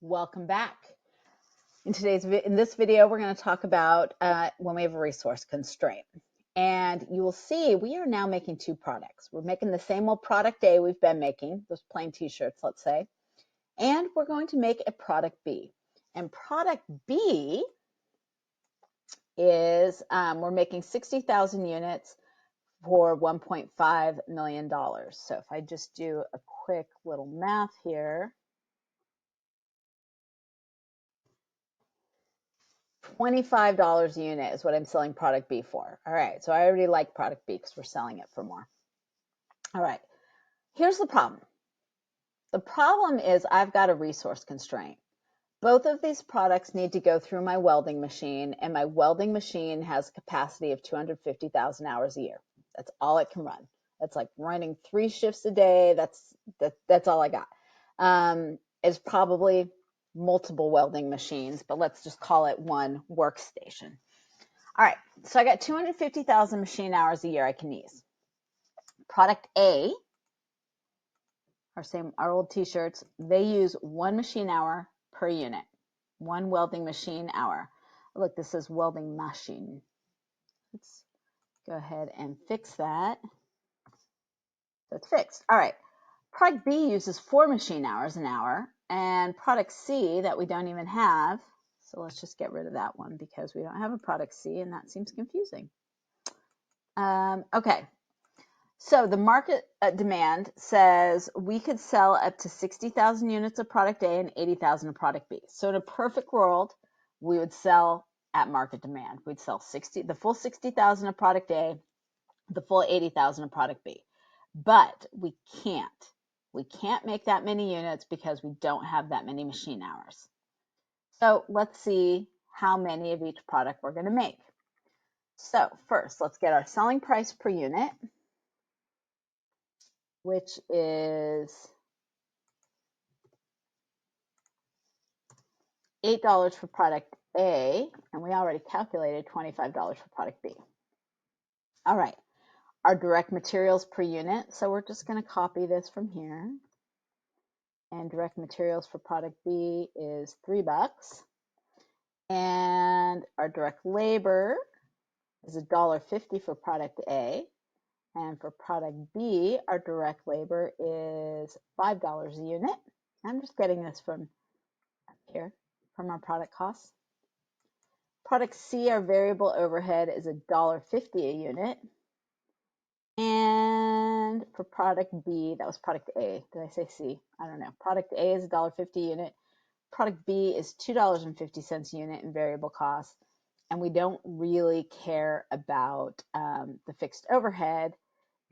Welcome back. In this video, we're going to talk about when we have a resource constraint. And you will see we are now making two products. We're making the same old product A we've been making, those plain t-shirts, let's say, and we're going to make a product B. And product B is we're making 60,000 units for $1.5 million. So if I just do a quick little math here, $25 a unit is what I'm selling product B for. All right, so I already like product B because we're selling it for more. All right, here's the problem. The problem is I've got a resource constraint. Both of these products need to go through my welding machine, and my welding machine has a capacity of 250,000 hours a year. That's all it can run. That's like running 3 shifts a day. That's all I got. It's probably multiple welding machines, but let's just call it one workstation. All right, so I got 250,000 machine hours a year I can use. Product A, our old t-shirts, they use 1 machine hour per unit, 1 welding machine hour. Look, this says welding machine. Let's go ahead and fix that. So it's fixed. All right, product B uses 4 machine hours an hour, and product C that we don't even have, so let's just get rid of that one because we don't have a product C, and that seems confusing. Okay, so the market demand says we could sell up to 60,000 units of product A and 80,000 of product B. So in a perfect world, we would sell at market demand. We'd sell the full 60,000 of product A, the full 80,000 of product B. But we can't. We can't make that many units because we don't have that many machine hours. So let's see how many of each product we're going to make. So first, let's get our selling price per unit, which is $8 for product A, and we already calculated $25 for product B. All right, our direct materials per unit, so we're just going to copy this from here. And direct materials for product B is $3. And our direct labor is $1.50 for product A. And for product B, our direct labor is $5 a unit. I'm just getting this from here, from our product costs. Product C, our variable overhead is $1.50 a unit. And for product B, that was product A. Did I say C? I don't know. Product A is $1.50 a unit. Product B is $2.50 a unit in variable costs. And we don't really care about the fixed overhead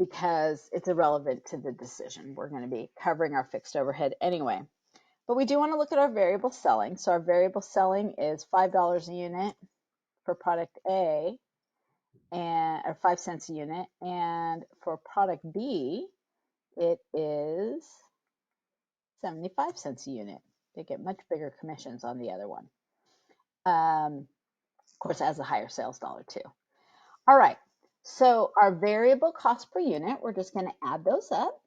because it's irrelevant to the decision. We're going to be covering our fixed overhead anyway. But we do want to look at our variable selling. So our variable selling is $5 a unit for product A, or 5 cents a unit. And for product B, it is 75 cents a unit. They get much bigger commissions on the other one. Of course, it has a higher sales dollar too. All right, so our variable cost per unit, we're just going to add those up.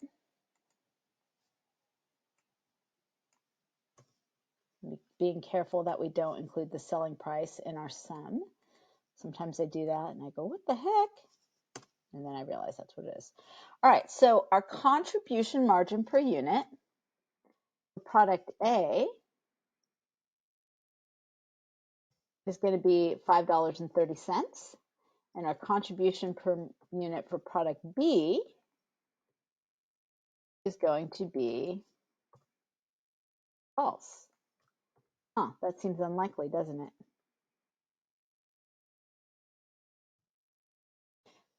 Being careful that we don't include the selling price in our sum. Sometimes I do that and I go, what the heck? And then I realize that's what it is. All right, so our contribution margin per unit for product A is going to be $5.30. And our contribution per unit for product B is going to be false. Huh, that seems unlikely, doesn't it?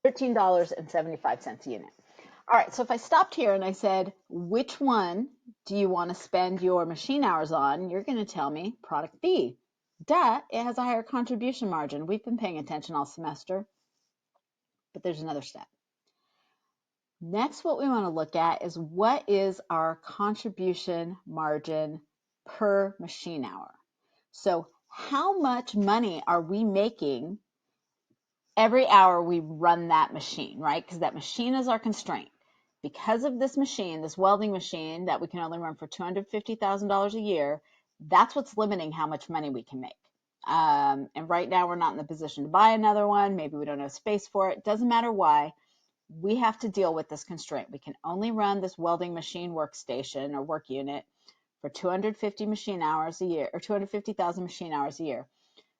$13.75 a unit. All right, so if I stopped here and I said, which one do you want to spend your machine hours on? You're going to tell me product B. Duh, it has a higher contribution margin. We've been paying attention all semester, but there's another step. Next, what we want to look at is what is our contribution margin per machine hour? So how much money are we making every hour we run that machine, right? Because that machine is our constraint. Because of this machine, this welding machine that we can only run for $250,000 a year, That's what's limiting how much money we can make. And right now we're not in the position to buy another one. Maybe we don't have space for it. Doesn't matter why. We have to deal with this constraint. We can only run this welding machine workstation or work unit for 250 machine hours a year, or 250,000 machine hours a year.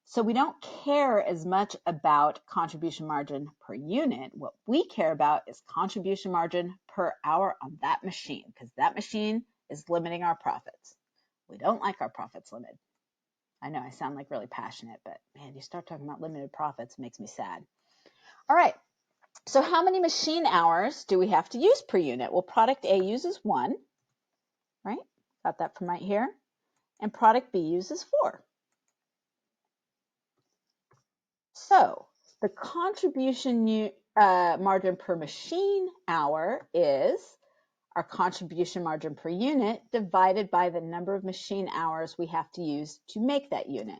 So we don't care as much about contribution margin per unit. What we care about is contribution margin per hour on that machine, because that machine is limiting our profits. We don't like our profits limited. I know I sound like really passionate, but man, you start talking about limited profits, it makes me sad. All right. So how many machine hours do we have to use per unit? Well, product A uses 1, right? Got that from right here. And product B uses 4. So the contribution margin per machine hour is our contribution margin per unit divided by the number of machine hours we have to use to make that unit.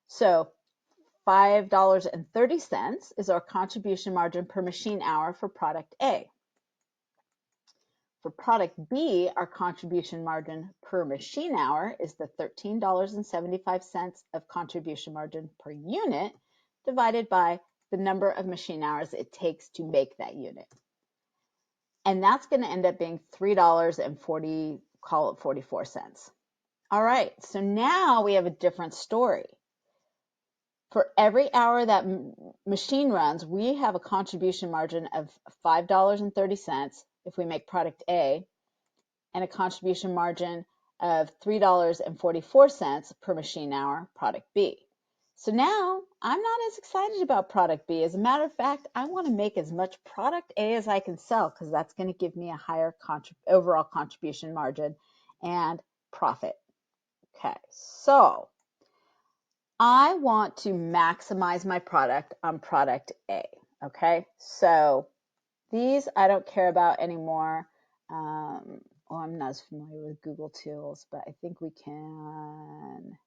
So $5.30 is our contribution margin per machine hour for product A. For product B, our contribution margin per machine hour is the $13.75 of contribution margin per unit divided by the number of machine hours it takes to make that unit. And that's going to end up being $3.40, call it 44 cents. All right, so now we have a different story. For every hour that machine runs, we have a contribution margin of $5.30 if we make product A, and a contribution margin of $3.44 per machine hour, product B. So now I'm not as excited about product B. As a matter of fact, I want to make as much product A as I can sell, because that's going to give me a higher overall contribution margin and profit. Okay, so I want to maximize my product on product A. Okay, so these I don't care about anymore. Well, I'm not as familiar with Google Tools, but I think we can,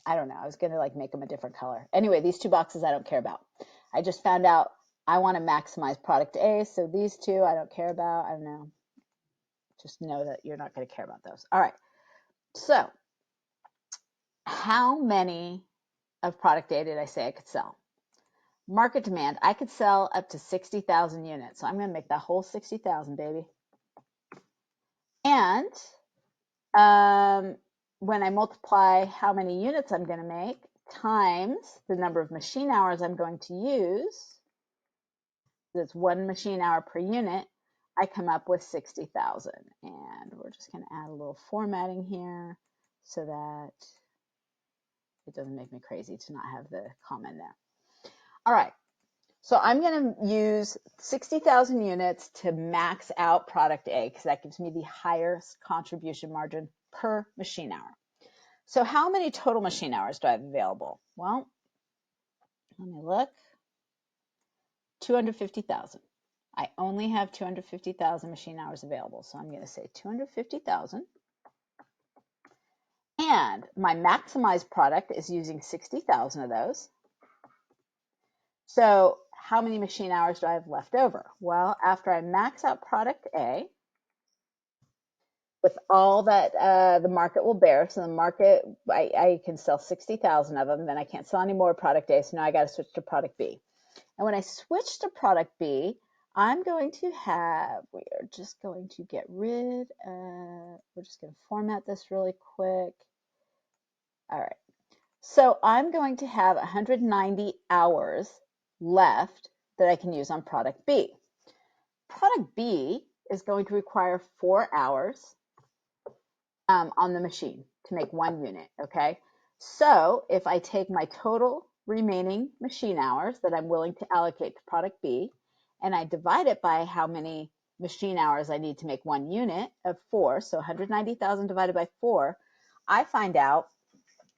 I don't know. I was going to like make them a different color. Anyway, these 2 boxes I don't care about. I just found out I want to maximize product A. So these 2 I don't care about. I don't know. Just know that you're not going to care about those. All right. So how many of product A did I say I could sell? Market demand, I could sell up to 60,000 units. So I'm going to make that whole 60,000, baby. And when I multiply how many units I'm going to make times the number of machine hours I'm going to use, that's 1 machine hour per unit, I come up with 60,000. And we're just going to add a little formatting here so that it doesn't make me crazy to not have the comma in there. All right. So I'm going to use 60,000 units to max out product A, because that gives me the highest contribution margin per machine hour. So how many total machine hours do I have available? Well, let me look. 250,000. I only have 250,000 machine hours available. So I'm going to say 250,000. And my maximized product is using 60,000 of those. So how many machine hours do I have left over? Well, after I max out product A, with all that the market will bear, so the market, I can sell 60,000 of them, then I can't sell any more product A, so now I got to switch to product B. And when I switch to product B, I'm going to have, we are just going to get rid of, we're just going to format this really quick. All right. So I'm going to have 190 hours left that I can use on product B. Product B is going to require 4 hours on the machine to make 1 unit, okay? So if I take my total remaining machine hours that I'm willing to allocate to product B, and I divide it by how many machine hours I need to make 1 unit of 4, so 190,000 divided by 4, I find out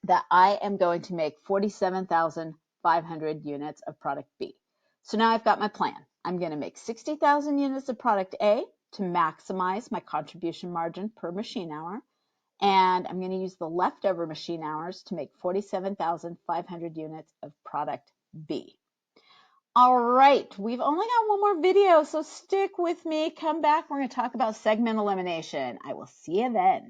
that I am going to make 47,500 units of product B. So now I've got my plan. I'm going to make 60,000 units of product A to maximize my contribution margin per machine hour. And I'm going to use the leftover machine hours to make 47,500 units of product B. All right, we've only got one more video, so stick with me. Come back. We're going to talk about segment elimination. I will see you then.